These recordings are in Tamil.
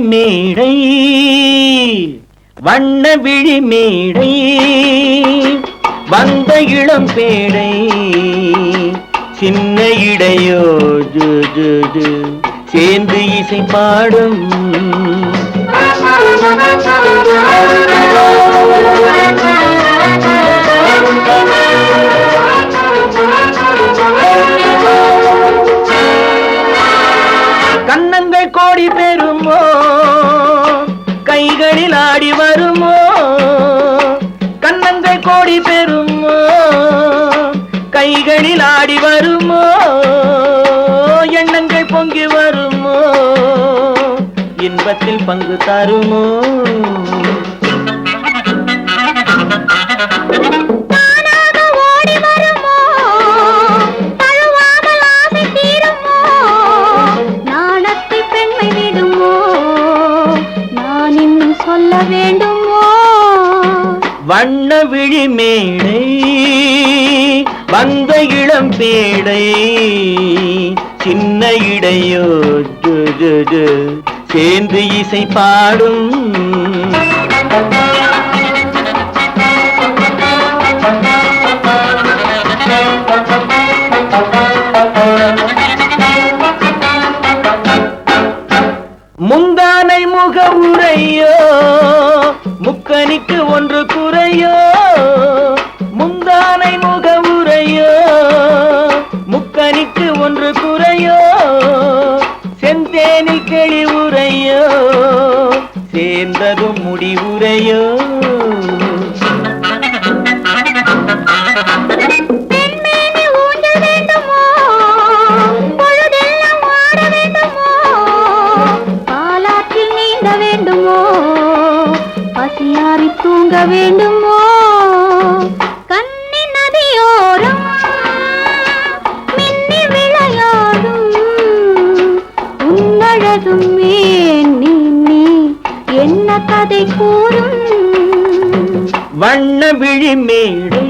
மேடை வண்ண விழி மேடை வந்த இளம் பேடை சின்ன இடையோ ஜு ஜு ஜு சேர்ந்து இசை பாடும் கன்னங்கள் கோடி பெறுமோ கைகளில் ஆடி வருமோ கன்னங்கள் கோடி பெறுமோ கைகளில் ஆடி வருமோ எண்ணங்கள் பொங்கி வருமோ இன்பத்தில் பங்கு தருமோ வேண்டுமோ வண்ண விழி மேடை வந்த இளம் பேடை சின்ன இடையோ ஜு ஜு ஜு சேர்ந்து இசை பாடும் முந்தானை முக உரையோ முக்கனிக்கு ஒன்று குறையோ முந்தானை முக உரையோ முக்கனிக்கு ஒன்று குறையோ செந்தேனில் கிளி உரையோ சேர்ந்ததும் முடிவுரையோ பசியாரி தூங்க வேண்டுமோ கண்ணி நதியோரம் மின்னி விளையாடும் உன்னழகும் நீ என்ன கதை கூறும் வண்ண விழி மேடை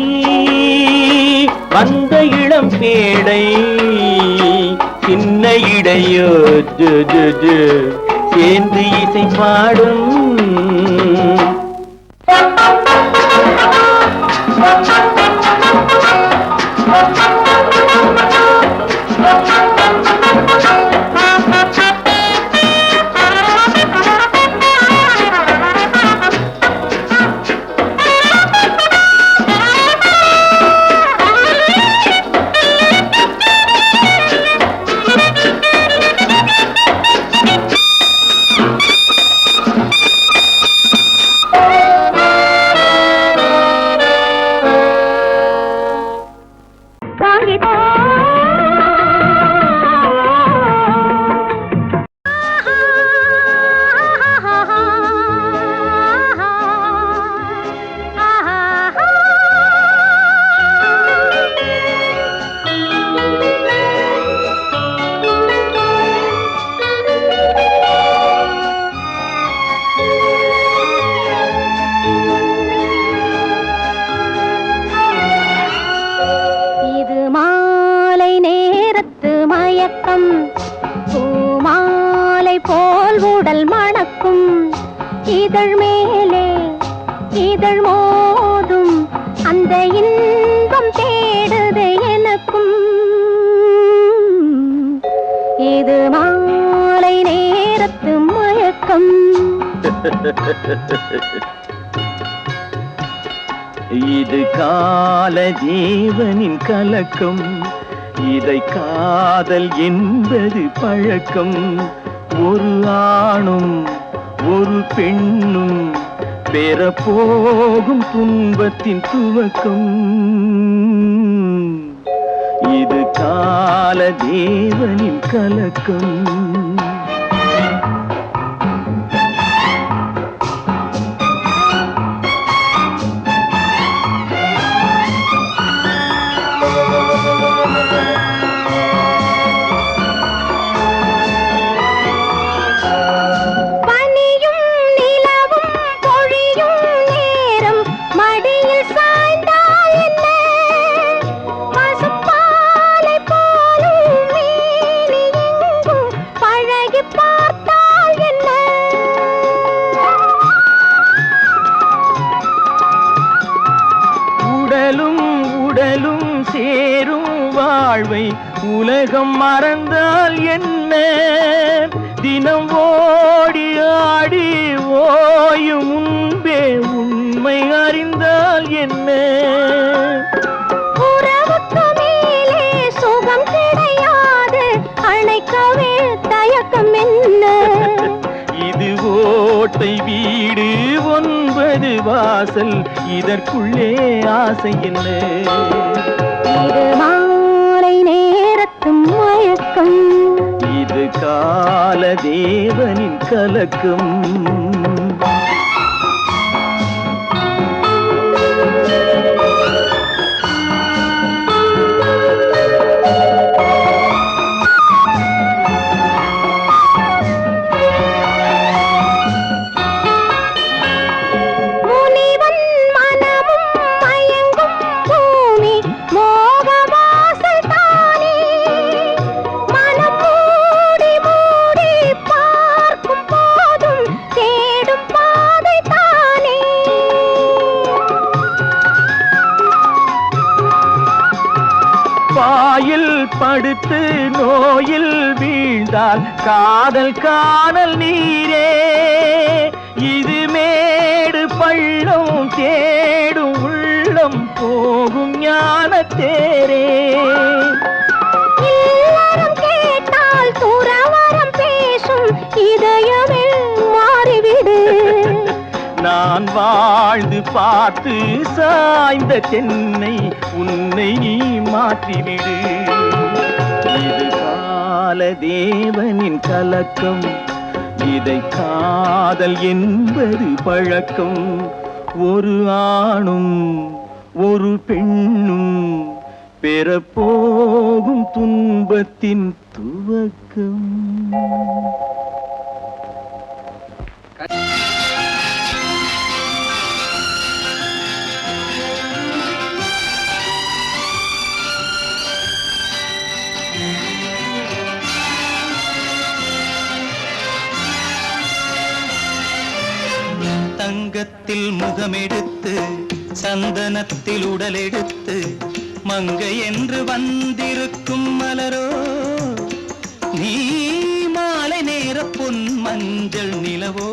வந்த இளம் பேடை சின்ன இடையோ ஜு ஜு ஜு சேர்ந்து இசை பாடும் பூமாலை போல் உடல் மணக்கும் இதழ் மேலே இதழ் மோதும் அந்த இன்பம் தேடுது எனக்கும் இது மாலை நேரத்து மயக்கம் இது கால ஜீவனின் கலக்கம் இதை காதல் என்பது பழக்கம் ஒரு ஆணும் ஒரு பெண்ணும் பெறப்போகும் துன்பத்தின் துவக்கம் இது கால தேவனின் கலக்கம் வாழ்வை உலகம் மறந்தால் என்ன? தினம் ஓடி ஆடி ஓயும் முன்பே உண்மை அறிந்தால் என்ன? உறவுக்கு மேலே சுகம் கிடையாது, அணைக்கவே தயக்கம் என்ன? இது ஓட்டை வீடு 9 வாசல், இதற்குள்ளே ஆசை என்ன? இது மாலை நேரத்து மயக்கம், இது கால தேவனின் கலக்கம். பாயில் படுத்து நோயில் வீழ்ந்தால் காதல் காணல் நீரே, இது மேடு பள்ளம் தேடும் உள்ளம் போகும் ஞான தேரே. இல்லறம் கேட்டால் துறவறம் பேசும், இதயமே மாறிவிடு. நான் வாழ்ந்து பார்த்து சாய்ந்த தென்னை உன்னை நீ மாற்றிவிடு. இது கால தேவனின் கலக்கம், இதை காதல் என்பது பழக்கம். ஒரு ஆணும் ஒரு பெண்ணும் பெறப்போகும் துன்பத்தின் துவக்கம். தங்கத்தில் முகமெடுத்து சந்தனத்தில் உடலெடுத்து மங்கை என்று வந்திருக்கும் மலரோ, நீ மாலை நேர பொன் மஞ்சள் நிலவோ.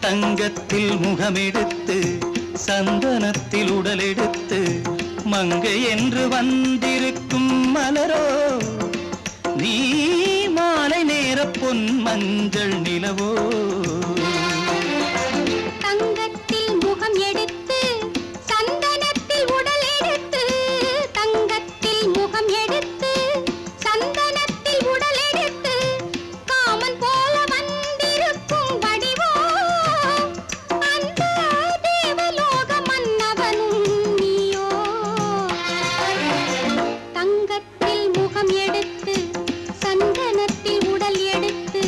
தங்கத்தில் முகமெடுத்து சந்தனத்தில் உடலெடுத்து மங்கை என்று வந்திருக்கும் மலரோ, நீ மாலை நேர பொன் மஞ்சள் நிலவோ. தங்கத்தில் முகம் எடுத்து சந்தனத்தில் உடல் எடுத்து, தங்கத்தில் முகம் எடுத்து சந்தனத்தில் உடல் எடுத்து, காமன் போல வந்திருக்கும் வடிவோ, அந்த தேவலோக மன்னவனும் நீயோ. தங்கத்தில் முகம் எடுத்து சந்தனத்தில் உடல் எடுத்து,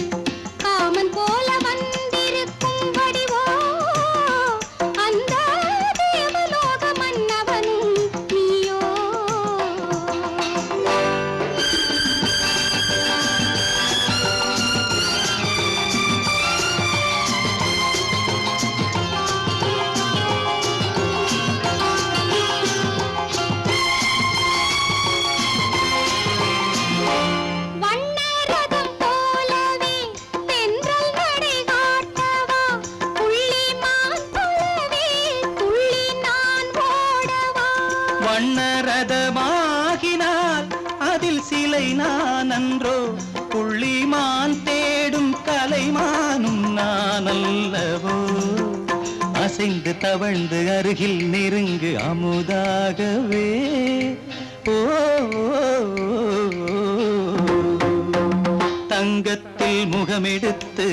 காமன் போல வந்திருக்கும் வடிவோ, அந்த தேவலோக மன்னவனும் நீயோ. வண்ணரதம் போலவே தென்றல் நடை காட்டவா, புள்ளிமான் போலவே துள்ளி நான் ஓடவா. வண்ணரதமாகினால் அதில் சிலை நான் அன்றோ, புள்ளிமான் தேடும் கலைமானும் நான் அல்லவோ. அசைந்து தவழ்ந்து அருகில் நெருங்கு அமுதாகவே. ஓ, தங்கத்தில் முகமெடுத்து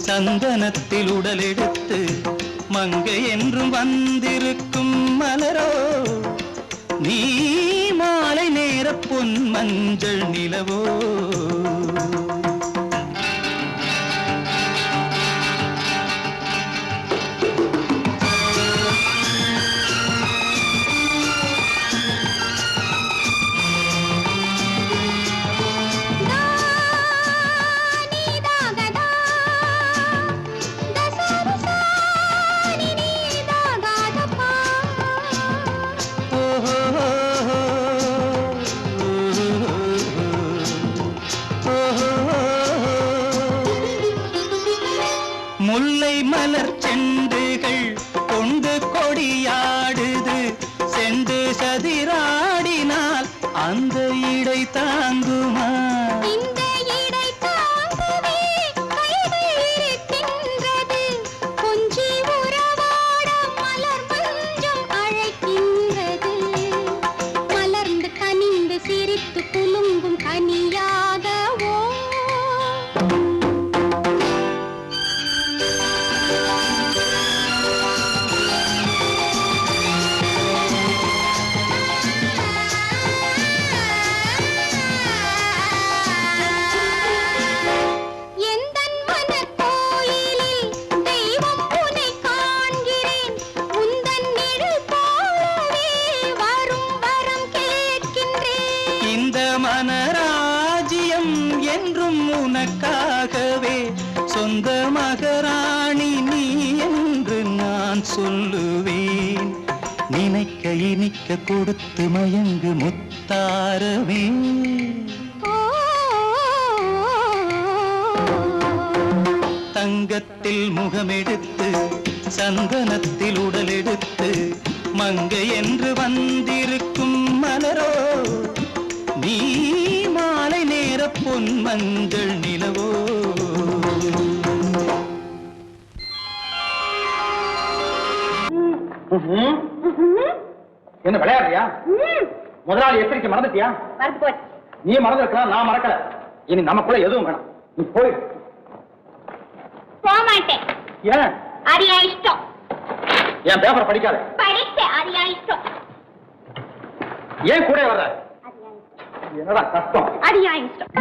சந்தனத்தில் உடலெடுத்து மங்கை என்றும் வந்திருக்கும் மலரோ, நீ மாலை நேர பொன் மஞ்சள் நிலவோ. முல்லை மலர் செண்டுகள் கொண்டு கொடியாடுது செண்டு சதிராடினால் அந்த இடை தாங்குமா இந்த இடை தாங்குவே கைகள் இருக்கின்றது கொஞ்சி உறவாட மலர் மஞ்சம் அழைக்கின்றது மலர்ந்து கனிந்து சிரித்து குலுங்கும் கனியாகவோ எந்தன் மனக்கோயிலில் தெய்வம் உன்னை காண்கிறேன் உந்தன் நிழல் போலவே வரும் வரம் கேட்கின்றேன் இந்த மனராஜ்யம் என்றும் உனக்காகவே சொந்த மகராணி நீ என்று நான் சொல்லுவேன் நினைக்க இனிக்க கொடுத்து மயங்கு முத்தாரவே தங்கத்தில் முகமெடுத்து சந்தனத்தில் உடலெடுத்து மங்கை என்று வந்திருக்கும் மலரோ நீ மாலை நேர பொன் மஞ்சள் நிலவோ என்ன விளையாடுறியா முதலாளி எச்சரிக்கை மறந்துட்டியா மறந்து போச்சு நீ மறந்துருக்கலாம் நான் மறக்கல இனி நமக்குள்ள எதுவும் வேணாம் நீ போய் போக மாட்டேன் ஏன் அது என் இஷ்டம் என் பேப்பர் படிக்காத படித்தேன் அது என் இஷ்டம் ஏன் கூட வர்ற என்னடா கஷ்டம் அது என் இஷ்டம்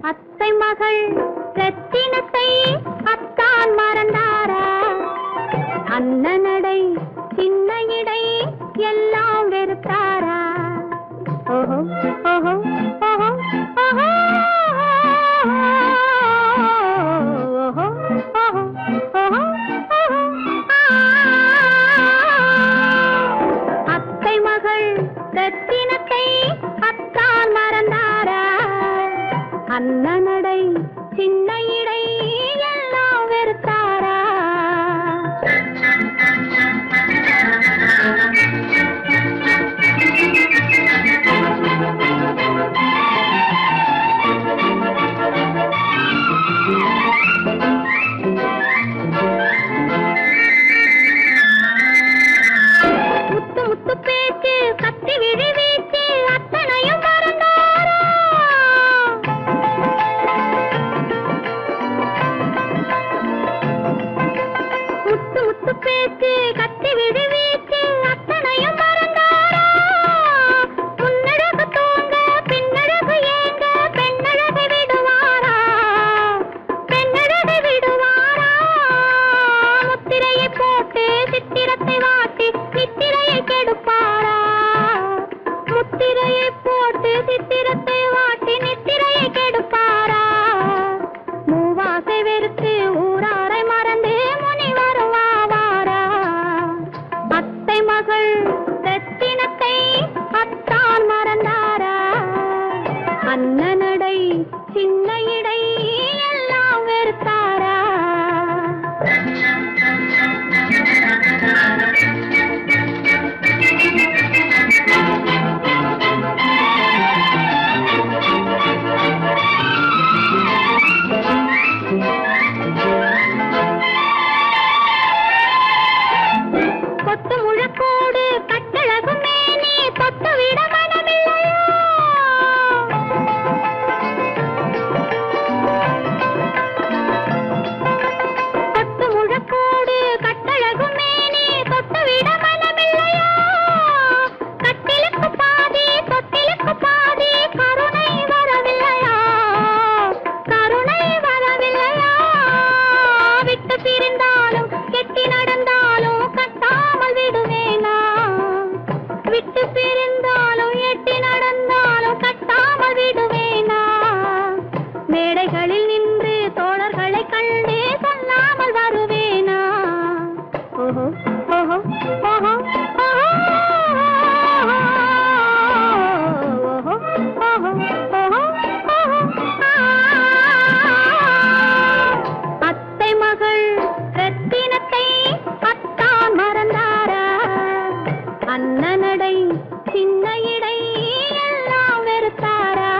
அத்தை மகள் ரத்தினத்தை அத்தான் மறந்தாரா அண்ணனடை சின்ன இடை எல்லாம் வெறுத்தாரா ஓஹோ ஓஹோ ஓஹோ ஓஹோ ஓஹோ ஓஹோ ஓஹோ அத்தை மகள் ரத்தினத்தை அத்தான் மறந்தாரா அண்ணனடை சின்ன இடை எல்லாம் வெறுத்தாரா முத்து முத்து பேச்சு கத்தி விழி வீச்சு அத்தனையும் மறந்தாரா தோழர்களை கண்டே சொல்லாமல் வருவேனா? ஓஹோ ஓஹோ ஓஹோ அத்தை மகள் ரத்தினத்தை அத்தான் மறந்தாரா? அண்ணனடை சின்ன இடை எல்லாம் வெறுத்தாரா?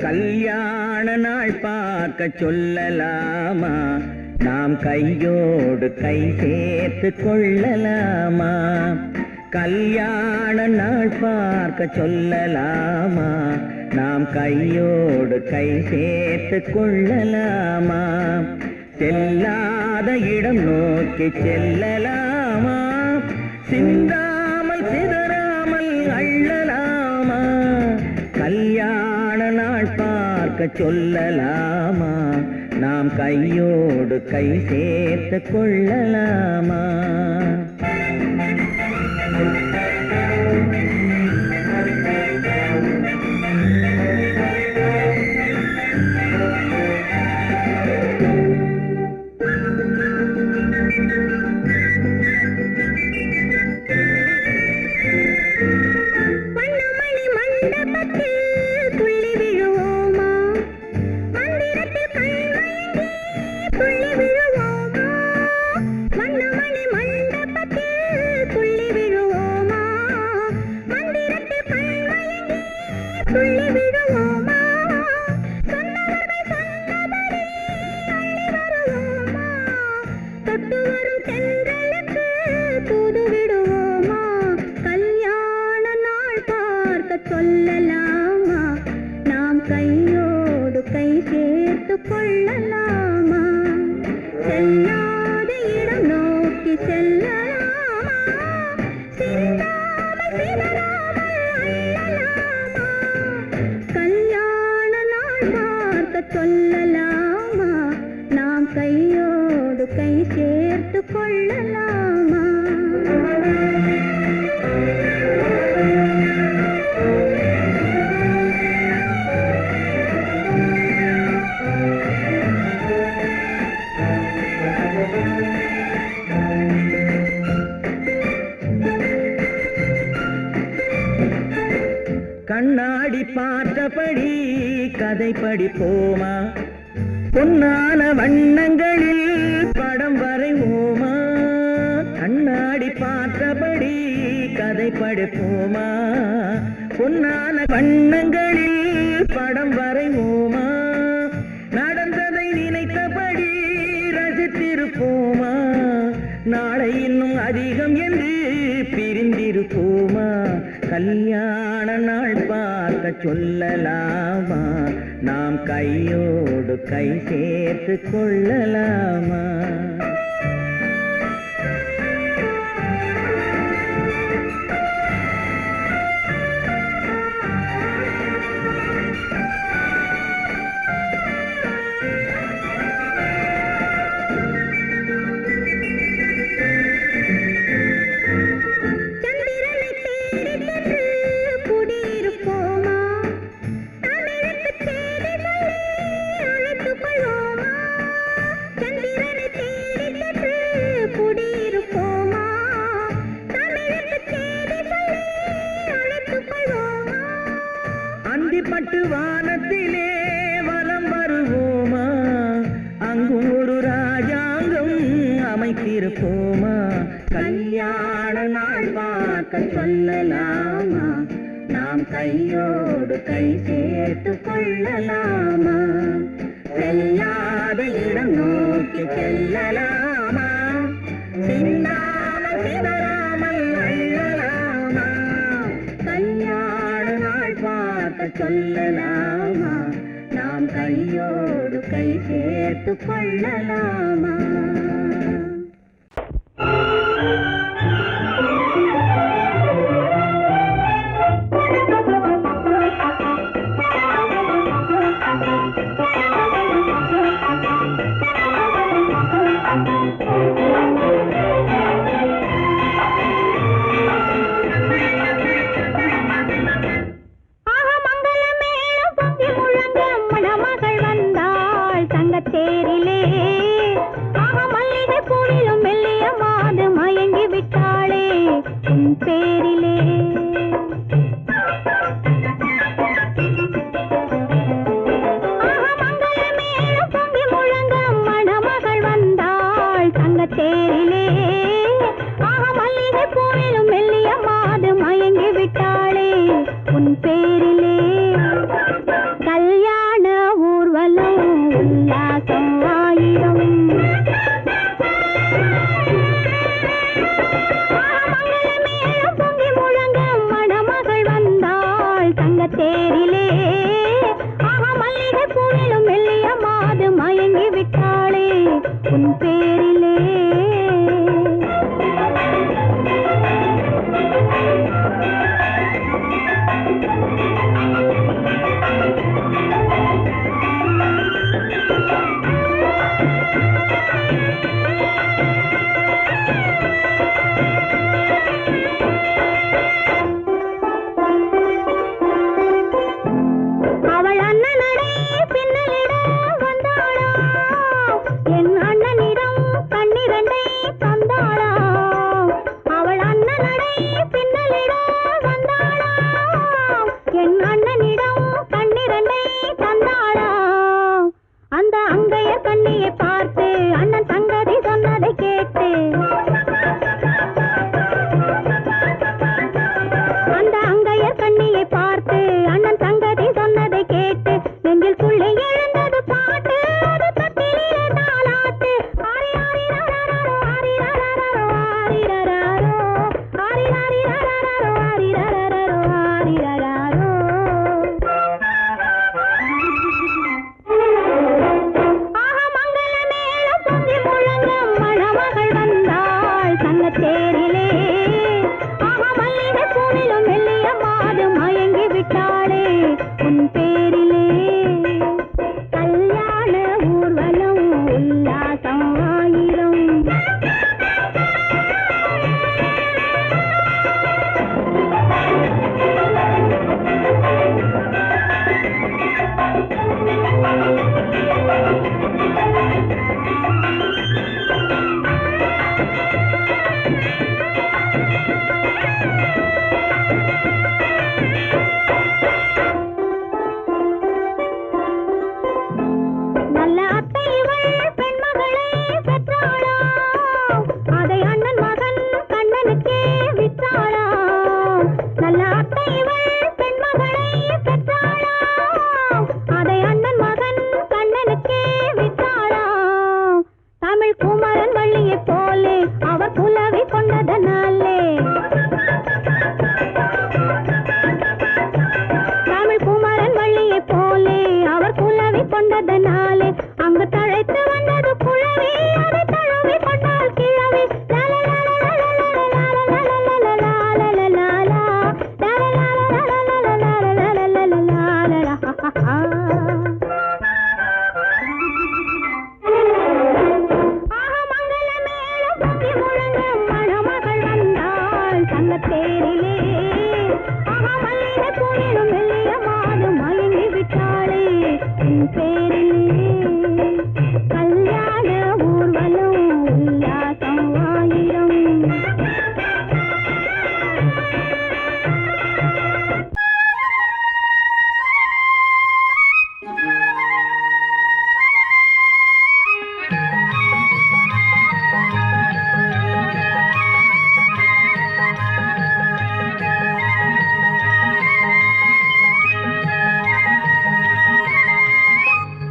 கல்யாண நாள் பார்க்க சொல்லலாமா? நாம் கையோடு கை சேர்த்து கொள்ளலாமா? கல்யாண நாள் பார்க்க சொல்லலாமா? நாம் கையோடு கை சேர்த்து கொள்ளலாமா? செல்லாத இடம் நோக்கி செல்லலாமா? சிந்தாமல் சிதறாமல் அள்ளலாமா? கல்யாண நாள் பார்க்க சொல்லலாமா? நாம் கையோடு கை சேர்த்து கொள்ளலாமா? சொல்லலாமா? நாம் கையோடு கை சேர்த்து கொள்ளலாமா? செல்லாத இடம் நோக்கி செல்லலாமா? சிந்தாமல் சிதறாமல் அள்ளலாமா? கல்யாண நாள் பார்க்க சொல்லலாமா? நாம் கையோடு கை சேர்த்து கொள்ளலாமா? கண்ணாடி பார்த்தபடி கதை படிப்போமா? பொன்னான வண்ணங்களில் படம் வரைவோமா? கண்ணாடி பார்த்தபடி கதை படிப்போமா? பொன்னான வண்ணங்களில் படம் வரைவோமா? நடந்ததை நினைத்தபடி ரசித்திருப்போமா? நாளை இன்னும் அதிகம் என்று பிரிந்திருப்போமா? கல்யாண நாள் பார்க்க சொல்லலாமா? நாம் கையோடு கை சேர்த்து கொள்ளலாமா? பட்டு வானத்திலே வலம் வருவோமா? அங்கும் ஒரு ராஜாங்கம் அமைத்திருப்போமா? கல்யாண நாள் பார்க்க சொல்லலாமா? நாம் கையோடு கை சேர்த்து கொள்ளலாமா? செல்லாத இடம் நோக்கி செல்லலாமா? சிந்தாமல் சிதறாமல் அள்ளலாமா? கல்யாண நாள் பார்க்க சொல்லலாமா? நாம் கையோடு கை சேர்த்து கொள்ளலாமா? உன் பேரிலே கல்யாண ஊர்வலம் உல்லாசம் ஆயிரம் மங்களமேளம் பொங்கி முழங்க மணமகள் வந்தாள் தங்கத்தேரிலே மல்லிகை பூவிலும் மெல்லிய மாது மயங்கி விட்டாளே உன் பேரிலே அவள் அண்ணனடை பின்னலிட வந்தாளா என் அண்ணனிடம் கண்ணிரண்டை தந்தாளா அவள் அண்ணனடை பின்னலிட வந்தாளா என் அண்ணனிடம் கண்ணிரண்டை தந்தாளா அந்த அங்கைய கண்ணியை பார்த்து அண்ணன் சங்கதி சொன்னதை கேட்டு அந்த அங்கைய கண்ணியை பார்த்து அண்ணன் சங்கதி சொன்னதை கேட்டு நெஞ்சில் துள்ளி எழுந்தது பாட்டு அது தட்டிலே தாலாட்டு ஆரி ஆரி ரரரரோ ஆரி ரரரரோ ஆரி ரரரோ ஆரி ஆரி ரரரரோ ஆரி ரரரரோ ஆரி ரரரோ ஆஹா மங்களமேளம் பொங்கி முழங்க மணமகள் வந்தாள் சங்கத்தேரிலே மல்லிகை பூவிலும் மெல்லிய மாது மயங்கி விட்டாளே உன் பேரிலே கல்யாண ஊர்வலம் உல்லாசம் ஆயிரம் நல்ல அத்தை இவள் பெண்மகளை பெற்றாளா அதை அண்ணன் மகன் கண்ணனுக்கே விற்றாளா நல்ல அத்தை இவள் பெண்மகளை பெற்றாளா அதை அண்ணன் மகன் கண்ணனுக்கே விற்றாளா தமிழ் குமரன் வள்ளியை போலே அவர் புலவி கொண்டதனாலே தமிழ் குமரன் வள்ளியை போலே அவர் குலவி கொண்டதனாலே அங்கு தழைத்து வந்தது குழவி அதை தழுவி கொண்டால் கிழவி மங்களமேளம் பொங்கி முழங்க மணமகள் வந்தாள் சங்கத்தேரிலே மல்லிகை பூவிலும் மெல்லிய மாது மயங்கி விட்டாளே உன் பேரிலே கல்யாண ஊர்வலம் உல்லாசம் ஆயிரம்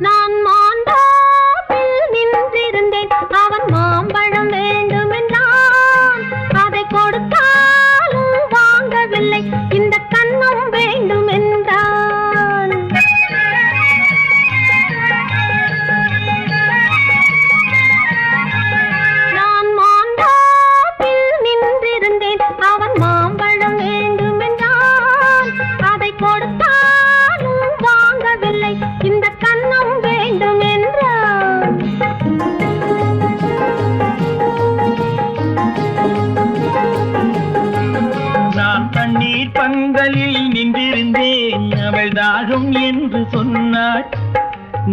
நான் மாண்டாப்பில் நின்றிருந்தேன் அவன் மாம்பழம் வேண்டும் என்றான் அதை கொடுத்தாலும் வாங்கவில்லை இந்த கன்னம் வேண்டும் என்றான் நான் மாண்டாப்பில் நின்றிருந்தேன் அவன் மாம்பழம் வேண்டும் என்றான் அதை கொடுத்தாலும் வாங்கவில்லை இந்த கன்னம் வேண்டும் என்றான் நான் தண்ணீர் பந்தலில் நின்றிருந்தேன் அவள் தாகம் என்று சொன்னாள்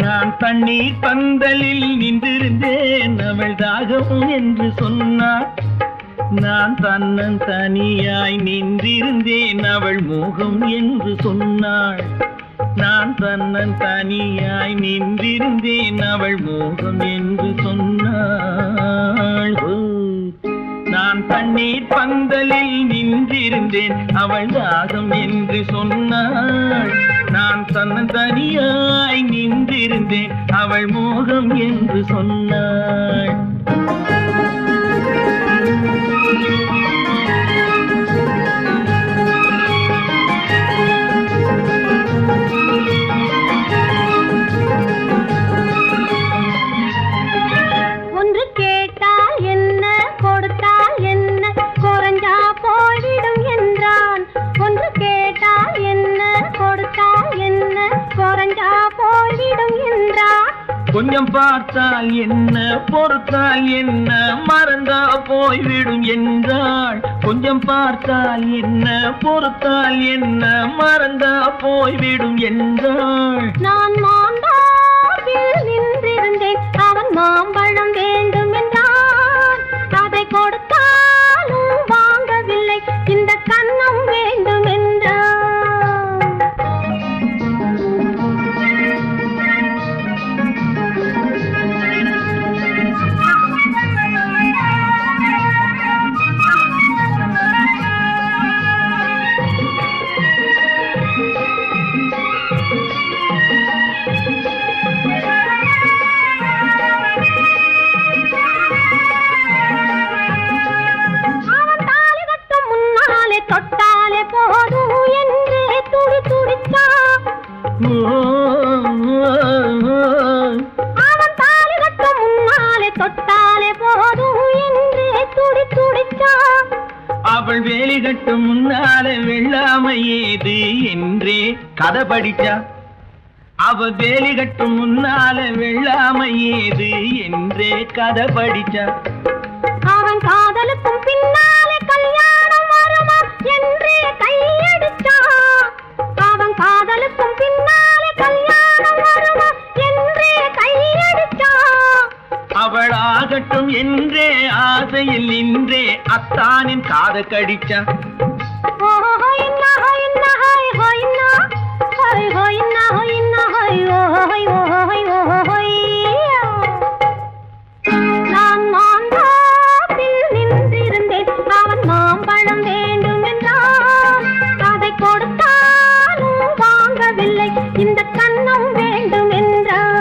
நான் தண்ணீர் பந்தலில் நின்றிருந்தேன் அவள் தாகம் என்று சொன்னாள் நான் தன்னன் தனியாய் நின்றிருந்தேன் அவள் மோகம் என்று சொன்னாள் நான் தன்னன் தனியாய் நின்றிருந்தேன் அவள் மோகம் என்று சொன்னாள் நான் தண்ணீர் பந்தலில் நின்றிருந்தேன், அவள் தாகம் என்று சொன்னாள். நான் தனியாய் நின்றிருந்தேன், அவள் மோகம் என்று சொன்னாள். கொஞ்சம் பார்த்தால் என்ன, பொறுத்தால் என்ன, மறந்தா போய்விடும் என்றாள். கொஞ்சம் பார்த்தால் என்ன, பொறுத்தால் என்ன, மறந்தா போய்விடும் என்றாள். நான் மாந்தாவில் நின்றிருந்தேன், அவன் மாம்பழம் வேண்டும் என்றான். அதை கொடுத்தாலும் வாங்கவில்லை, இந்த கன்னம் வேண்டும் என்றான். தொட்டாலே போதும் என்று துடி துடிச்சா. அவன் தாலி கட்டும் முன்னாலே தொட்டாலே போதும் என்று துடி துடிச்சா. அவள் வேலி கட்டும் முன்னாலே வெள்ளாமை ஏது என்றே கதை படிச்சா. அவள் வேலி கட்டும் முன்னாலே வெள்ளாமை ஏது என்றே கதை படிச்சா. அவன் காதலுக்கும் பின்னாலே கல்யாணம் வருமா என்றே கையடிச்சா. அவன் காதலுக்கும் பின்னாலே கல்யாணம் வருமா என்றே கையடிச்சா. அவள் ஆகட்டும் என்றே ஆசையில் நின்றே அத்தானின் காத கடிச்சா. நான் மாந்தாப்பில் நின்றிருந்தேன், அவன் மாம்பழம் வேண்டும் என்றான். அதை கொடுத்தாலும் வாங்கவில்லை, இந்த கன்னம் வேண்டும் என்றான்.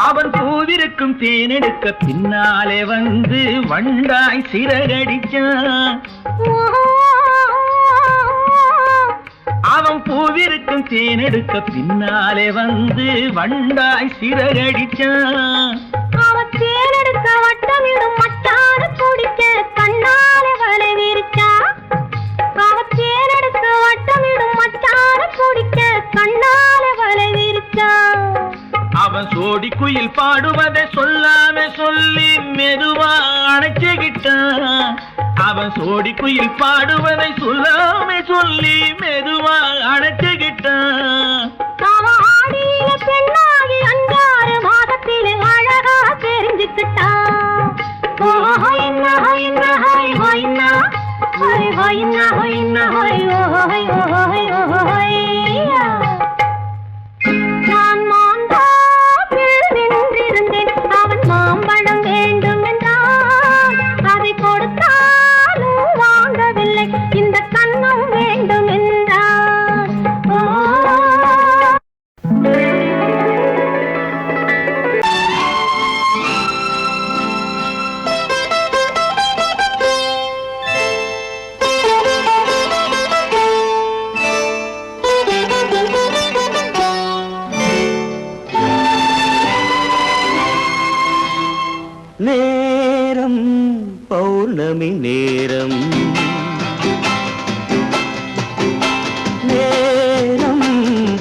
அவன் பூவிருக்கும் தேனெடுக்க பின்னாலே வந்து வண்டாய் சிறகடிச்சான். அவன் பூவிருக்கும் தேனெடுக்க பின்னாலே வந்து வண்டாய் சிறகடிச்சான். அவன் தேனெடுக்க வட்டமிடும் மட்டாறு குடிக்க கண்ணாலே வலை விரிச்சா. அவன் தேனெடுக்க வட்டமிடும் மட்டாறு குடிக்க கண்ணாலே வலை விரிச்சா. அவன் சோடி குயில் பாடுவதை சொல்லாம சொல்லி மெதுவா அணைச்சுக்கிட்டான். அவன் சோடி குயில் பாடுவதை சொல்லாம சொல்லி மெதுவா அணைச்சுக்கிட்டான். அவன் ஆடியில பெண்ணாகி 5-6 மாதத்திலே அழகா தெரிஞ்சுக்கிட்டான். நான் மாந்தாப்பில் நின்றிருந்தேன், அவன் மாம்பழம் வேண்டும் என்றான். அதை கொடுத்தாலும் வாங்கவில்லை, இந்த கன்னம் வேண்டும் என்றான். நேரம் பௌர்ணமி நேரம், நேரம்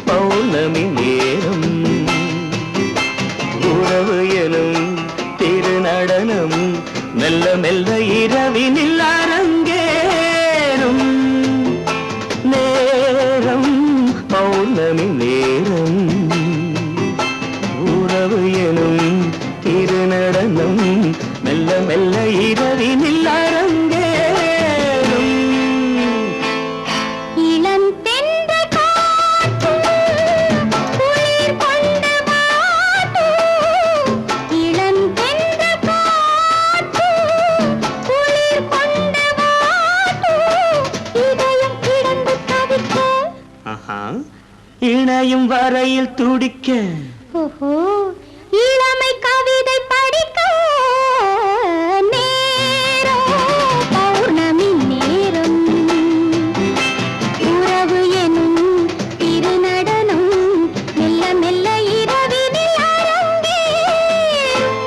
பௌர்ணமி நேரம், உறவு எனும் திருநடனம் மெல்ல மெல்ல இரவினில் அரங்கேறும். நேரம் பௌர்ணமி நேரம். இணையும் வரையில் துடிக்க ஓஹோ இளமை கவிதை படிக்க நேரம் பௌர்ணமி நேரம் உறவு எனும் திருநடனம் மெல்ல மெல்ல இரவினில் அரங்கேறும்.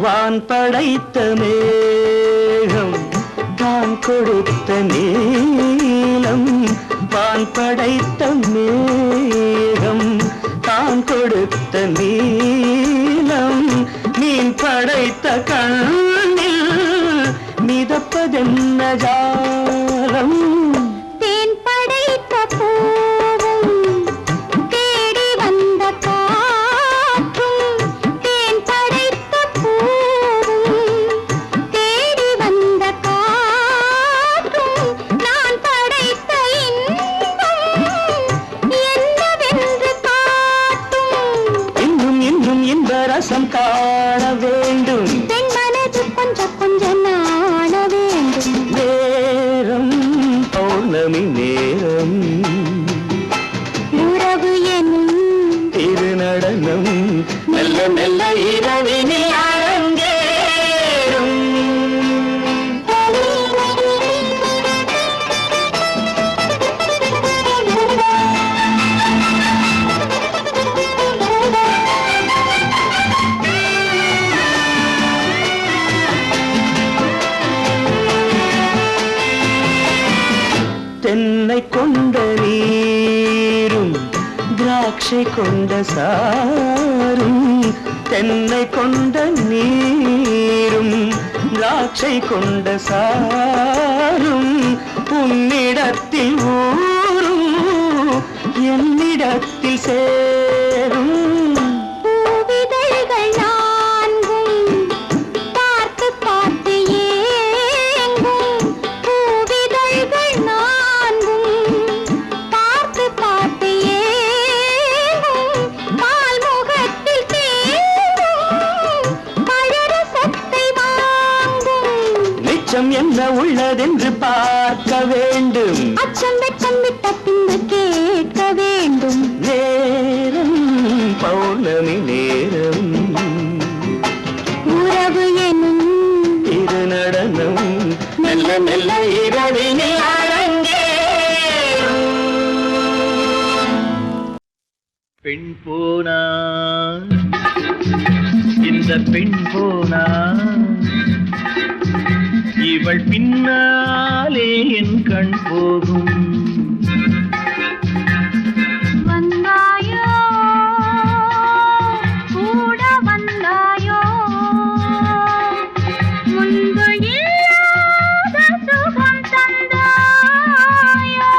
வான் படைத்த மேகம் தான் கொடுத்த நீலம் வான் படைத்த மேகம் தான் கொடுத்த நீலம் மீன் படைத்த கண்ணில் மிதப்பதென்ன ஜாலம் தேன் படைத்த பூவும் தேடி வந்த காற்றும் தேன் படைத்த பூவும் தேடி வந்த காற்றும் நான் படைத்த இன்பம் என்னவென்று காட்டும். இன்னும் இன்னும் இந்த ரசம் காண வேண்டும் பெண் மனது கொஞ்சம் கொஞ்சம் நாண வேண்டும். நேரம் பௌர்ணமி நேரம் உறவு எனும் திருநடனம் மெல்ல மெல்ல இரவினில் அரங்கேறும். தென்னை கொண்ட நீரும் திராட்சை கொண்ட சாரும் தென்னை கொண்ட நீரும் திராட்சை கொண்ட சாரும் உன்னிடத்தில் ஊரும் என்னிடத்தில் சேரும் பூவிதழ்கள் நான்கும் பார்த்து பார்த்து ஏங்கும். பூவிதழ்கள் நான்கும் பார்த்து பார்த்து ஏங்கும். பால்முகத்தில் தேங்கும் பழரசத்தை வாங்கும். நிச்சம் என்ன உள்ளதென்று பார்க்க வேண்டும் அச்சம் வெச்சம் விட்ட பின்பு கேட்க வேண்டும். நேரம் பௌர்ணமி நேரம் உறவு எனும் திருநடனம் மெல்ல மெல்ல இரவினில் அரங்கேறும். பெண் போனா இந்த பெண் போனா இவள் பின்னாலே என் கண் போகும் வந்தாயோ கூட வந்தாயோ முன்பு இல்லாத சுகம் தந்தாயோ.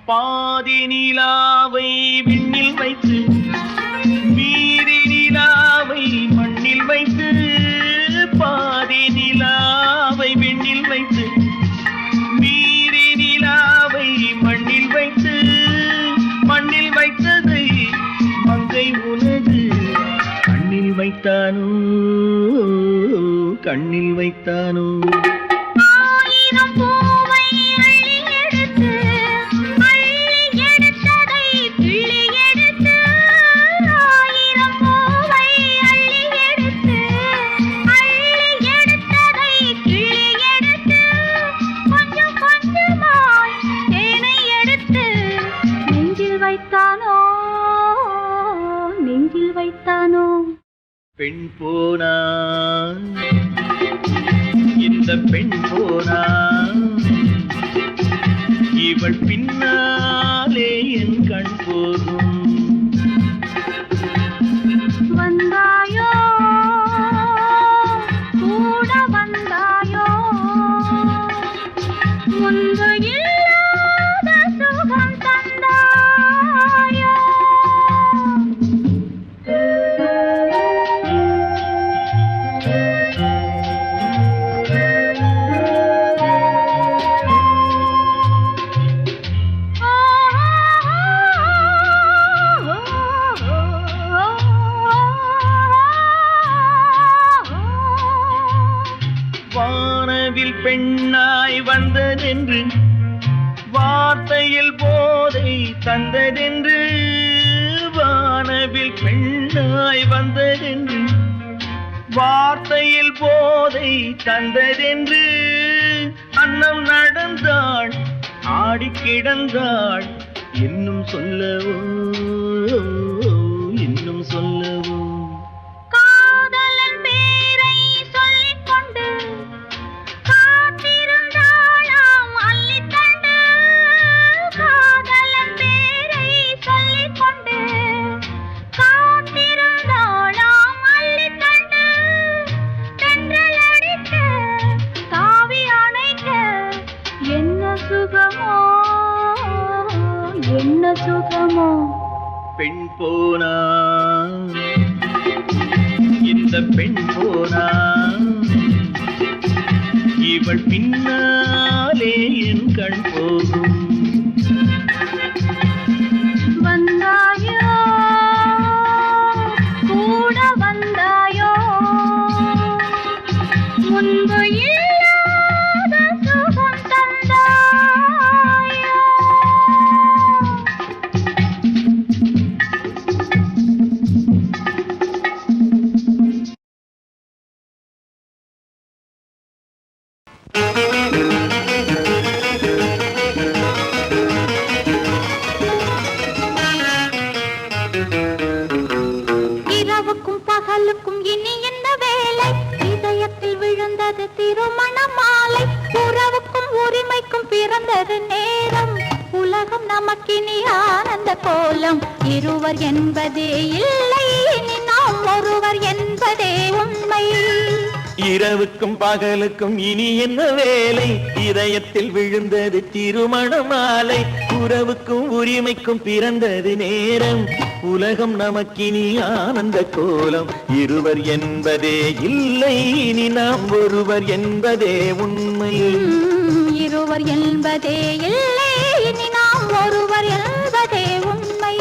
பாதி நிலாவை விண்ணில் வைத்து மீதி நிலாவை மண்ணில் வைத்து பாதி நிலாவை விண்ணில் வைத்து மீதி நிலாவை மண்ணில் வைத்து மண்ணில் வைத்ததை மங்கை உனது கண்ணில் வைத்தானோ கண்ணில் வைத்தானோ ஆயிரம் பூவை அள்ளி எடுத்து எடுத்ததை கிள்ளி எடுத்து. ஆயிரம் பூவை அள்ளி எடுத்து எடுத்ததை கிள்ளி எடுத்து. கொஞ்சம் கொஞ்சமாய் தேனை எடுத்து நெஞ்சில் வைத்தானோ நெஞ்சில் வைத்தானோ. பெண் போனா இந்த பெண் போனா இவள் பின்னாலே என் கண் போகும். வந்தாயோ கூட வந்தாயோ முன்பு இல்லாத சுகம் தந்தாயோ. வானவில் பெண்ணாய் வந்ததென்று வார்த்தையில் போதை தந்ததென்று. வானவில் பெண்ணாய் வந்ததென்று வார்த்தையில் போதை தந்ததென்று. அன்னம் நடந்தாள் ஆடி கிடந்தாள் இன்னும் சொல்லவோ இன்னும் சொல்லவோ. காதலன் பேரை சொல்லிக் கொண்டு காத்திருந்தாளாம் அள்ளித்தண்டு. காதலன் பேரை சொல்லிக் கொண்டு காத்திருந்தாளாம் அள்ளித்தண்டு. தென்றல் அடிக்க தாவி அணைக்க என்ன சுகமோ என்ன சுகமோ. பெண் போனா இந்த பெண் போனா இவள் பின்னாலே என் கண் போகும். வந்தாயோ கூட வந்தாயோ முன்பு இல்லாத சுகம் தந்தாயோ. இரவுக்கும் பகலுக்கும் இனி என்ன வேலை? இதயத்தில் விழுந்தது திருமண மாலை. உறவுக்கும் உரிமைக்கும் பிறந்தது நேரம். உலகம் நமக்கினி ஆனந்த கோலம். இருவர் என்பதே இல்லை இனி நாம் ஒருவர் என்பதே உண்மை. இரவுக்கும் பகலுக்கும் இனி என்ன வேலை? இதயத்தில் விழுந்தது திருமண மாலை. உறவுக்கும் உரிமைக்கும் பிறந்தது நேரம். உலகம் நமக்கினி ஆனந்த கோலம். இருவர் என்பதே இல்லை இனி நாம் ஒருவர் என்பதே உண்மை. இருவர் என்பதே இல்லை இனி நாம் ஒருவர் என்பதே உண்மை.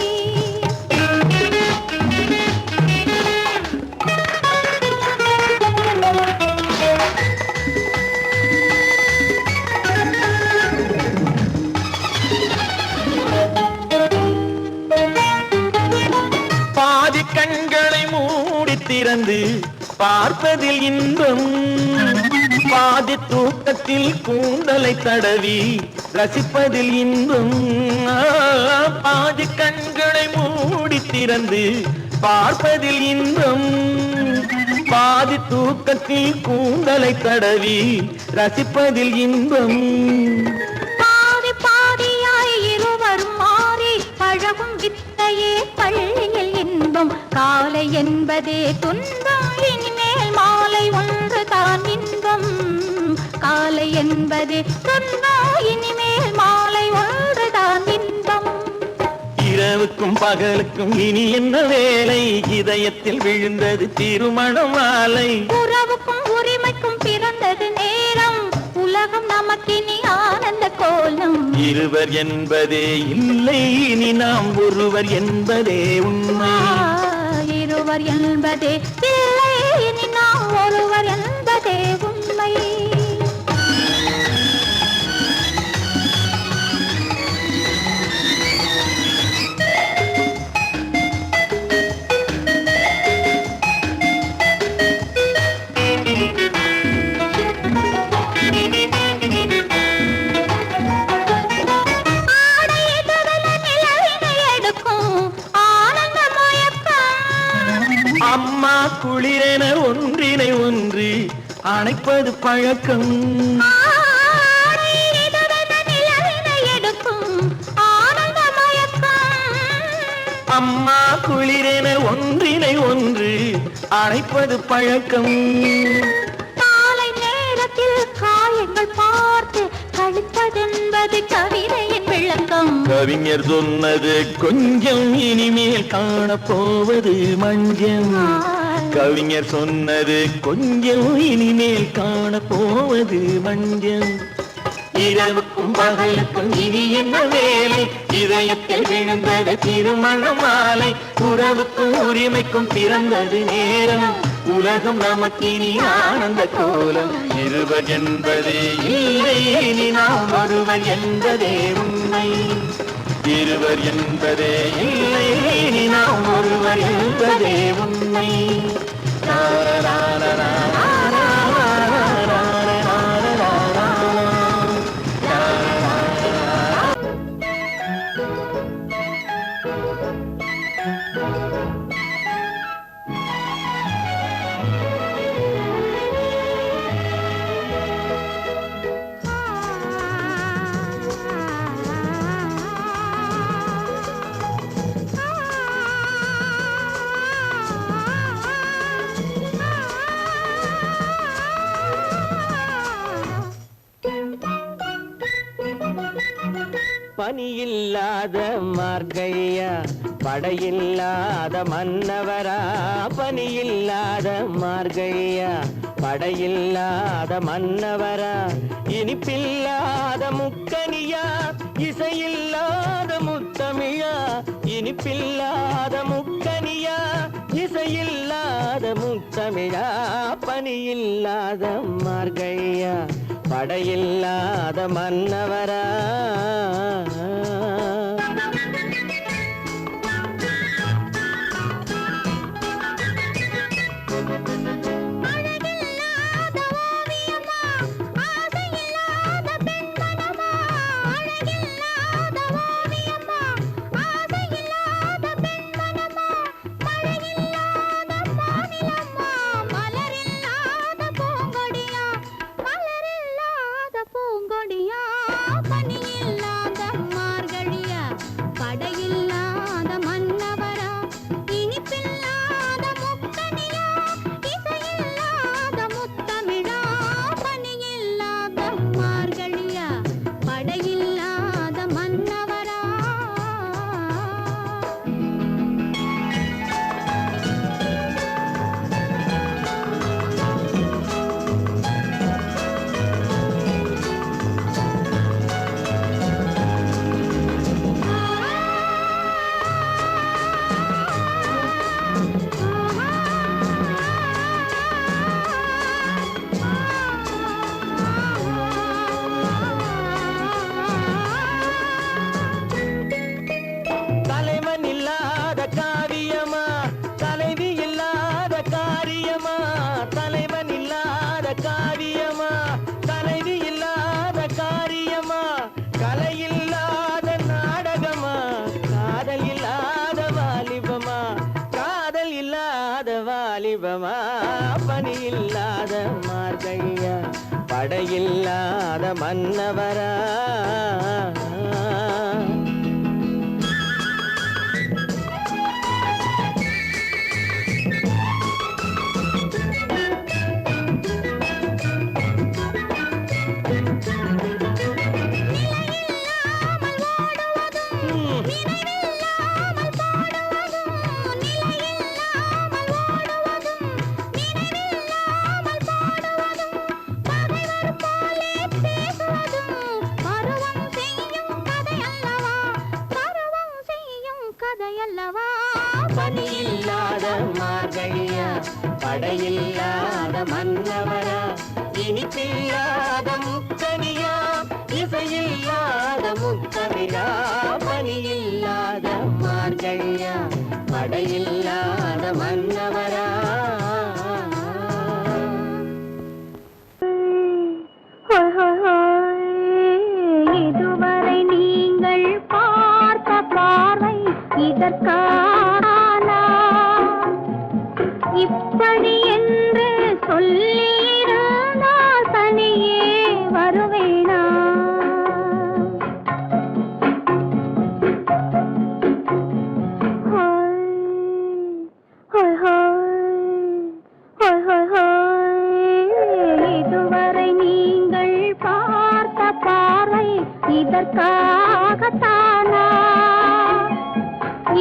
பாதி கண்களை மூடி திறந்து பார்ப்பதில் இன்பம். பாதி தூக்கத்தில் கூந்தலை தடவி ரசிப்பதில் இன்பம். பாதி கண்களை மூடி திறந்து பார்ப்பதில் இன்பம். பாதி தூக்கத்தில் கூந்தலை தடவி ரசிப்பதில் இன்பம். பாதி பாதியாய் இருவரும் மாறி பழகும் வித்தையே பள்ளியில் இன்பம். காலை என்பதே துன்பம் இனிமேல் மாலை ஒன்று தான் இன்பம். காலை என்பதே துன்பம் இனிமேல் மாலை ஒன்று தான் இன்பம். இரவுக்கும் பகலுக்கும் இனி என்ன வேலை? இதயத்தில் விழுந்தது திருமண மாலை. உறவுக்கும் உரிமைக்கும் பிறந்தது நேரம். உலகம் நமக்கினி ஆனந்த கோலம். இருவர் என்பதே இல்லை இனி நாம் ஒருவர் என்பதே உண்மை. இருவர் என்பதே இல்லை இனி நாம் ஒருவர் என்பதே உண்மை. அம்மா குளி அணைப்பது பழக்கம். அம்மா குளிரென ஒன்றினை ஒன்று அணைப்பது பழக்கம். காலை நேரத்தில் காயங்கள் பார்த்து கழிப்பதென்பது கவிதையின் விளக்கம். கவிஞர் சொன்னது கொஞ்சம் இனிமேல் காணப்போவது மஞ்சள். கவிஞர் சொன்னது கொஞ்சம் இனிமேல் காணப்போவது மஞ்சள். இரவுக்கும் பகலுக்கும் இனி என்ன வேலை, இதயத்தில் விழுந்தது திருமண மாலை. உறவுக்கும் உரிமைக்கும் பிறந்தது நேரம், உலகம் நமக்கினி ஆனந்த கோலம். இருவர் என்பதே இல்லை, இனி நாம் ஒருவர் என்பதே உண்மை. இருவர் என்பதே இல்லை, இனி நாம் ஒருவர் என்பதே உண்மை. பனியில்லாத மார்கழியா, படையில்லாத மன்னவரா. பனியில்லாத மார்கழியா, படையில்லாத மன்னவரா. இனிப்பில்லாத முக்கனியா, இசையில்லாத முத்தமிழா. இனிப்பில்லாத முக்கனியா, இசையில்லாத முத்தமிழா. பனியில்லாத மார்கழியா, படையில்லாத மன்னவரா. வாலிபமா. பனியில்லாத மார்கழியா, படையில்லாத மன்னவரா. பனியில்லாத மார்கழியா, படையில்லாத மன்னவரா. இனிப்பில்லாத முக்கனியா, இசையில்லாத முத்தமிழா. பனியில்லாத மார்கழியா, படையில்லாத மன்னவரா. இதுவரை நீங்கள் பார்த்த பார்வை இதற்கானா இப்படி என்று சொல்லியிருந்தால் இதற்காகத்தானா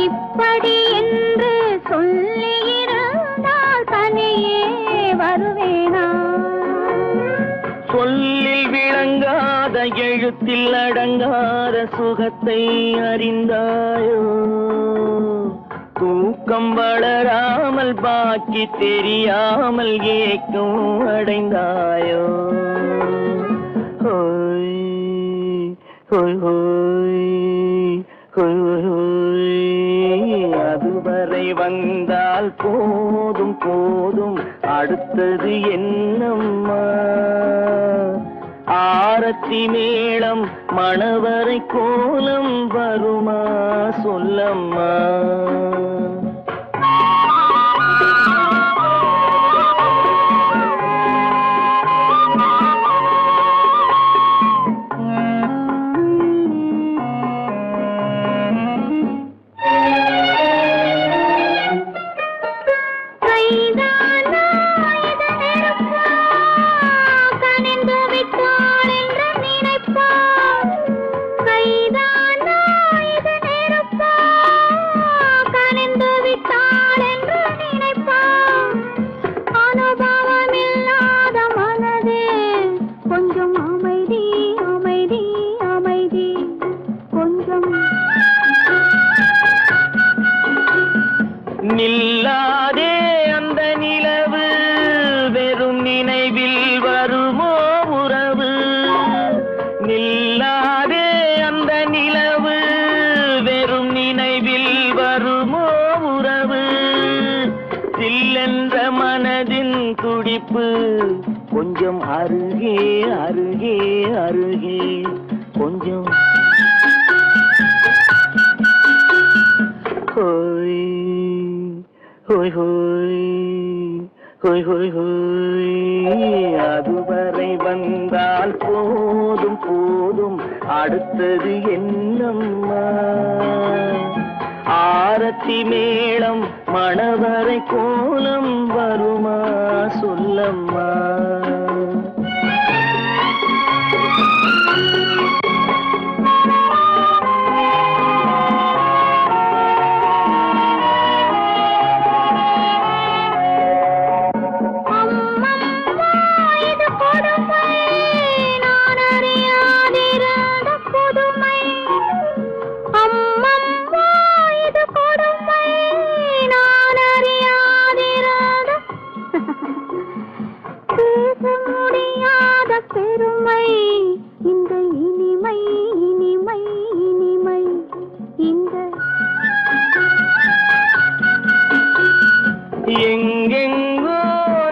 இப்படி என்று சொல்லியிருந்தால் தனியே வருவேனா? சொல்லில் விளங்காத எழுத்தில் அடங்காத சுகத்தை அறிந்தாயோ? தூக்கம் வளராமல் பாக்கி தெரியாமல் ஏக்கம் அடைந்தாயோ? ஹோய் ஹோய் ஹோய் ஹோய் ஹோய். அதுவரை வந்தால் போதும் போதும், அடுத்தது என்னம்மா? ஆரத்தி மேளம் மணவரை கோலம் வருமா சொல்லம்மா? நில்லாதே அந்த நிலவு, வெறும் நினைவில் வருமோ உறவு? நில்லாதே அந்த நிலவு, வெறும் நினைவில் வருமோ உறவு? சில்லென்ற மனதின் துடிப்பு கொஞ்சம் அருகே அருகே அருகே கொஞ்சம். ஹோய் ஹோய் ஹோய் ஹோய் ஹோய் ஹோய். அதுவரை வந்தால் போதும் போதும், அடுத்தது என்னம்மா? ஆரத்தி மேளம் மணவரை கோலம் வருமா சொல்லம்மா? பெருமை இந்த இனிமை இனிமை இனிமை இந்த. எங்கெங்கோ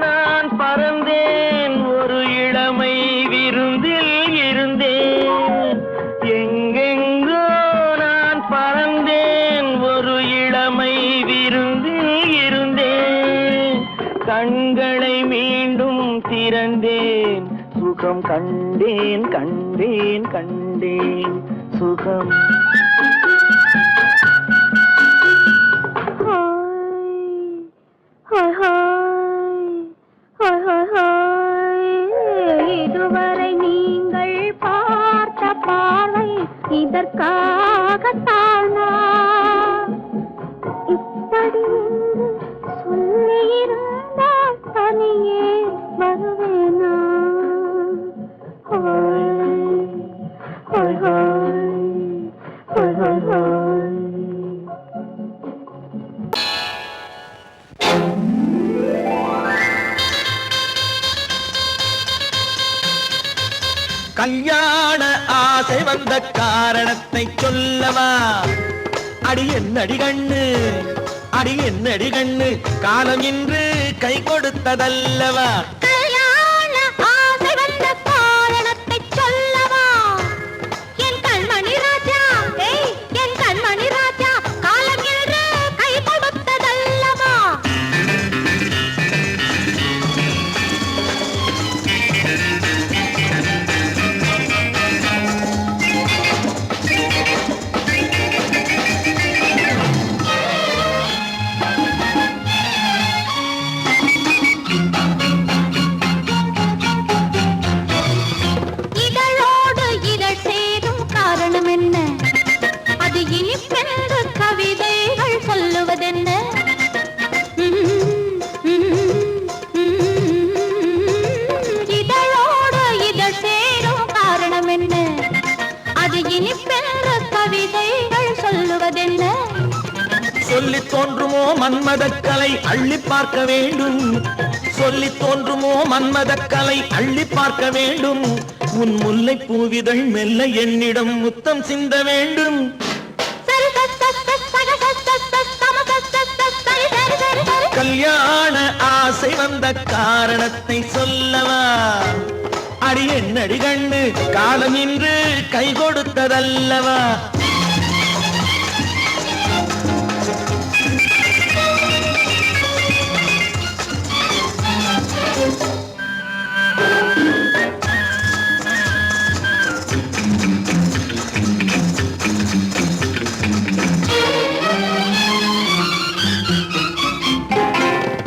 நான் பறந்தேன், ஒரு இளமை விருந்தில் இருந்தேன். எங்கெங்கோ நான் பறந்தேன், ஒரு இளமை விருந்தில் இருந்தேன். கண்களை மீண்டும் திறந்தேன், சுகம் கண்டேன் கண்டேன் கண்டேன் சுகம். இதுவரை நீங்கள் பார்த்த பார்வை இதற்காகத்தானா இப்படி சொல்லியிருந்தால் தனியே வருவேனா? கல்யாண ஆசை வந்த காரணத்தை சொல்லவா? அடி என்னடி கண்ணு, அடி என்னடி கண்ணு, காலம் இன்று கை கொடுத்ததல்லவா? கல்யாண ஆசை வந்த காரணத்தை சொல்லவா? என் கண்மணி ராஜா, என் கண்மணி ராஜா, காலம் இன்று கை கொடுத்ததல்லவா? சொல்லி தோன்றுமோ மன்மதக்கலை அள்ளி பார்க்க வேண்டும், சொல்லி தோன்றுமோ மன்மதக்கலை அள்ளி பார்க்க வேண்டும். உன் முல்லை பூவிதழ் மெல்ல என்னிடம் முத்தம் சிந்த வேண்டும். கல்யாண ஆசை வந்த காரணத்தை சொல்லவா? அடி என்னடி கண்ணு காலம் இன்று கை கொடுத்ததல்லவா?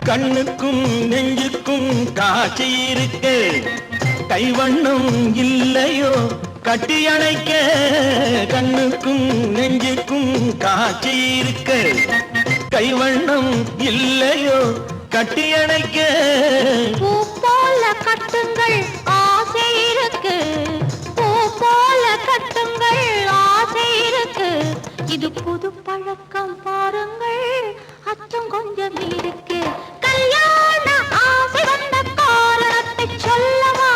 கண்ணுக்கும் நெஞ்சுக்கும் காட்சி இருக்கு, கைவண்ணம் இல்லையோ கட்டி அணைக்க. கண்ணுக்கும் நெஞ்சுக்கும் காட்சி இருக்கு, கைவண்ணம் இல்லையோ கட்டி அணைக்க. பூ போல கட்டுங்கள் ஆசை இருக்கு, பூ போல கட்டுங்கள் ஆசை இருக்கு. இது புது பழக்கம் பாருங்கள், அச்சம் கொஞ்சம் இருக்கு. கல்யாண ஆசை வந்த காரணத்தை சொல்லவா?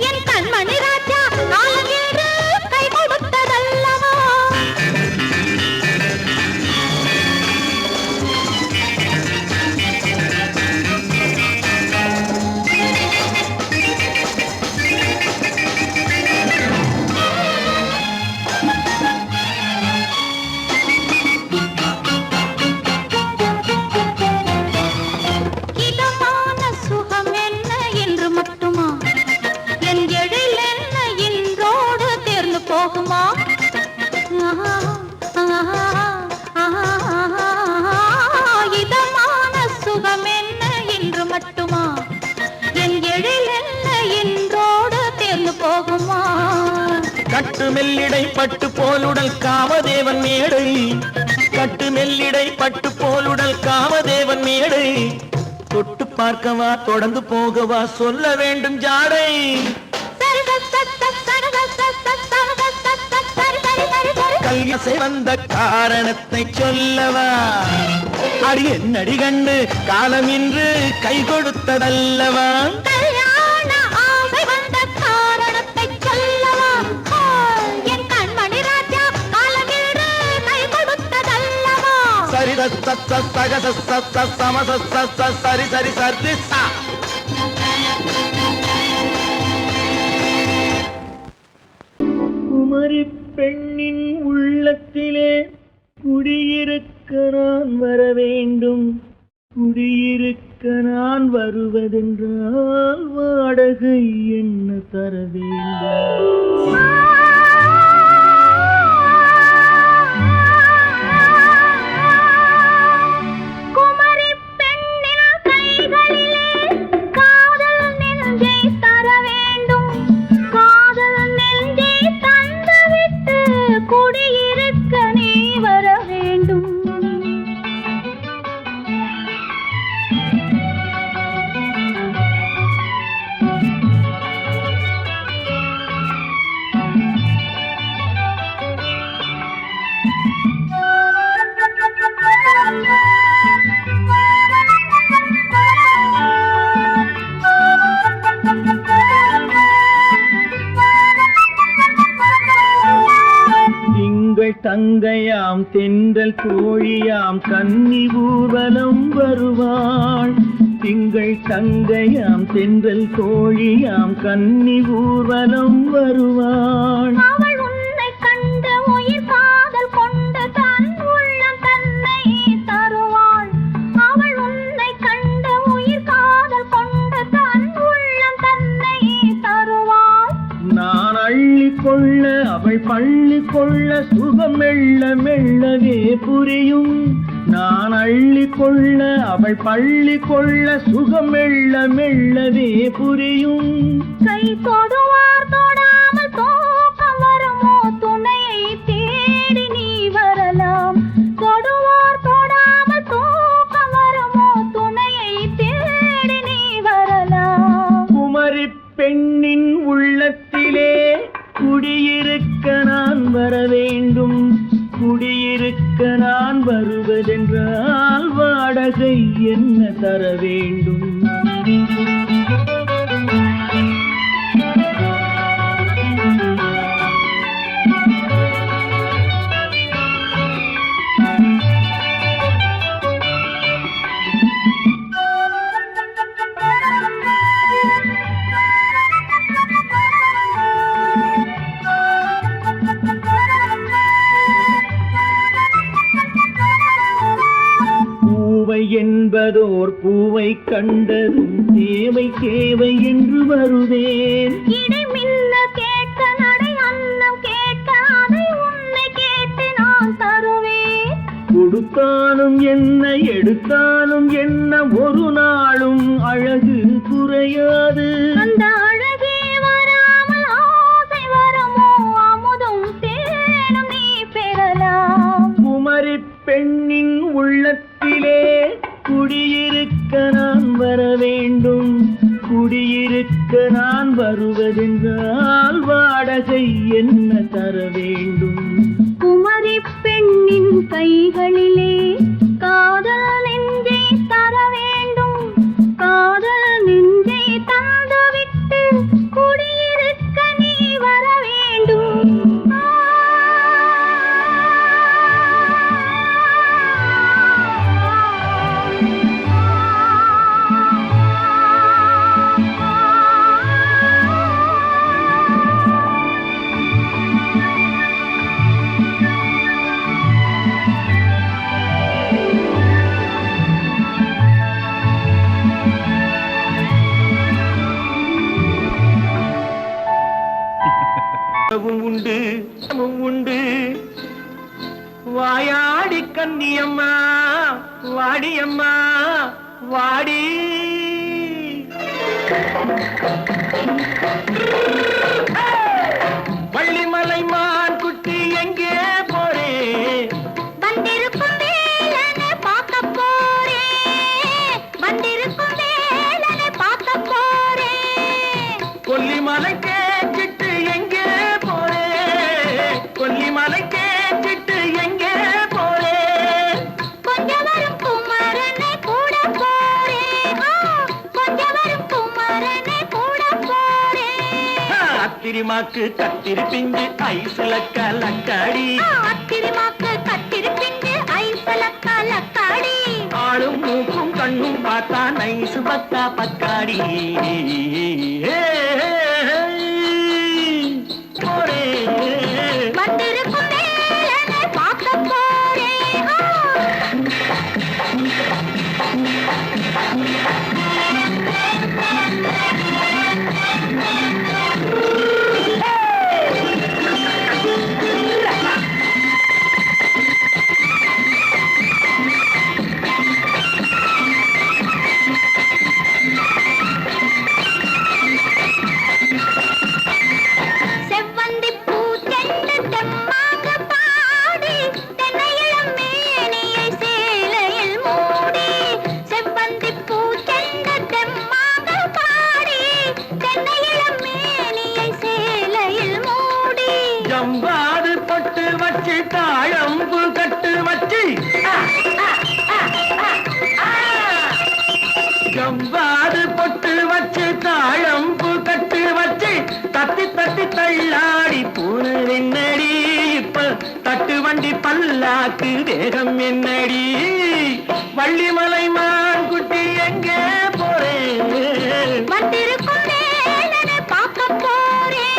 என் கண்மணி ராஜா நாளேறு கை கொடுத்ததல்லவா? இதமான சுகம் என்ன என்று மட்டுமா? என் எழில் என்ன என்றோடு தேர்ந்து போகுமா? கட்டு மெல்லிடை பட்டு போலுடல் காமதேவன் மேடை, கட்டு மெல்லிடை பட்டு போலுடல் காமதேவன் மேடை. தொட்டு பார்க்கவா தொடர்ந்து போகவா சொல்ல வேண்டும் ஜாடை. கல்யாசை வந்த காரணத்தை சொல்லவா? அடி என்னடி கண்டு காலம் இன்று கை கொடுத்ததல்லவா? கல்யாண ஆசை வந்த காரணத்தை சொல்லவா? என் கண்மணி ராஜா காலமின்று கை கொடுத்ததல்லவா? சரி சக சம சரி சரி சரி சா. குமரி பெண்ணின் உள்ளத்திலே குடியிருக்க நான் வர வேண்டும், குடியிருக்க நான் வருவதென்றால் வாடகை என்ன தர வேண்டும்? குமரி பெண்ணின் கைகளிலே காதல் நெஞ்சை தர வேண்டும், காதல் நெஞ்சை தந்துவிட்டு குடியிருக்க நீ வர வேண்டும். தங்கையாம் தென்றல் தோழியாம் கன்னி ஊர்வலம் வருவாள், திங்கள் தங்கையாம் தென்றல் தோழியாம் கன்னி ஊர்வலம் வருவாள். அவள் உன்னை கண்டு உயிர் காதல் கொண்டு தன் உள்ளம் தன்னை தருவாள், அவள் உன்னை கண்டு உயிர் காதல் கொண்டு தன் உள்ளம் தன்னை தருவாள். நான் அள்ளி கொள்ள அவள் பள்ளி கொள்ள சுகம் மெல்ல மெல்லவே புரியும், நான் அள்ளி கொள்ள அவள் பள்ளி கொள்ள சுகம் மெல்ல மெல்லவே புரியும். கை தொடுவார் தொடாமல் தூக்கம் வருமோ, துணையை தேடி நீ வரலாம். தொடுவார் தொடாமல் தூக்கம் வருமோ, துணையை தேடி நீ வரலாம். குமரி பெண்ணின் உள்ளத்திலே குடியிருக்க நான் வர வேண்டும், குடியிருக்க நான் வருவதென்றால் வாடகை என்ன தர வேண்டும்? என்பதோர் பூவை கண்டதும் தேவை தேவை என்று வருவேன். இடை மின்ன கேட்க நடை அன்னம் கேட்க அதை உன்னை கேட்டு நான் தருவேன். கொடுத்தாலும் என்ன எடுத்தாலும் என்ன ஒரு நாளும் அழகு குறையாது. அந்த அழகே வராமல் ஆசை வரமோ அமுதும் தேனும் நீ பெறலாம். குமரி பெண்ணின் உள்ளத்திலே குடியிருக்க நான் வர வேண்டும். குடியிருக்க நான் வருவதென்றால் வாடகை என்ன தர வேண்டும்? குமரி பெண்ணின் கைகளிலே காதல் நெஞ்சை தர வேண்டும். காதல் நெஞ்சை தந்துவிட்டு குடியிருக்க நீ வர வேண்டும். உண்டு உண்டு வாயாடி கன்னியம்மா வாடியம்மா வாடி. வள்ளிமலை மான் குட்டி எங்கே போறே? வந்திருக்கும் வேலனை பார்க்க போறேன். வந்திருக்கும் வேலனை பார்க்க போறேன். கொல்லிமலை கேட்டு எங்கே போறே? கொல்லிமலை கேட்டு எங்கே போறே? கொஞ்சம் வரும் குமரனை கூட போறேன். கொஞ்சம் வரும் குமரனை கூட போறேன். அத்திரிமாக்கு கத்திரி பிஞ்சு ஐசுல கலக்காடி. அத்திரிமாக்கு கத்திரி பிஞ்சு ஐசுல கலக்காடி. ஆளும் மூக்கும் கண்ணும் பார்த்தா நைசு பத்தா பக்காடி. வந்திருக்கும் வேலனை பார்க்க போறேன். செவ்வந்தி பூ செண்டு தெம்மாக பாடி தென்னையிளம் மேனியை சேலையில் மூடி. செவ்வந்தி பூ செண்டு தெம்மாக பாடி தென்னையிளம் மேனியை சேலையில் மூடி. ஜம்பாது பொட்டு வச்சு தாழம்பு கட்டு வச்சு. ஜம்பாது பொட்டு வச்சு தாழம்பு கட்டு வச்சு தட்டி தட்டி தள்ளாடி பூனு என்னடி? இப்ப தட்டு வண்டி பல்லாக்கு தேகம் என்னடி? வள்ளிமலை மான் குட்டி எங்கே போறேன்? வந்திருக்கும் வேலனை பார்க்க போறேன்.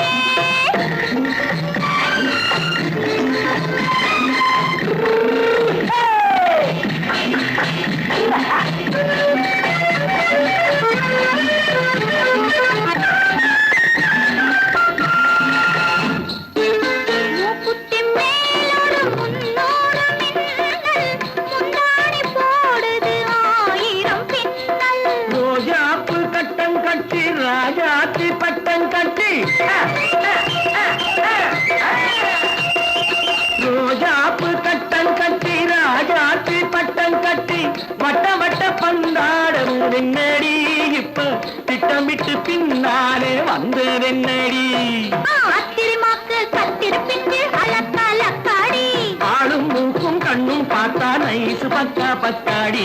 மூக்குத்தி மேலோடு முன்னோடு மின்னல் முந்தாடி போடுது ஆயிரம் பின்னல். ரோஜாப்பு கட்டம் கட்டி ராஜாத்தி பட்டம் கட்டி. ரோஜாப்பு கட்டம் கட்டி ராஜாத்தி பட்டம் கட்டி வட்ட வட்ட பந்தாடம் என்னடி? இப்ப திட்டமிட்டு பின்னாலே வந்ததென்னடி? அத்திரிமாக்கு கத்திரி பிஞ்சு அலக்காடி. ஆளும் மூக்கும் கண்ணும் பார்த்தா அக்கா பத்தாடி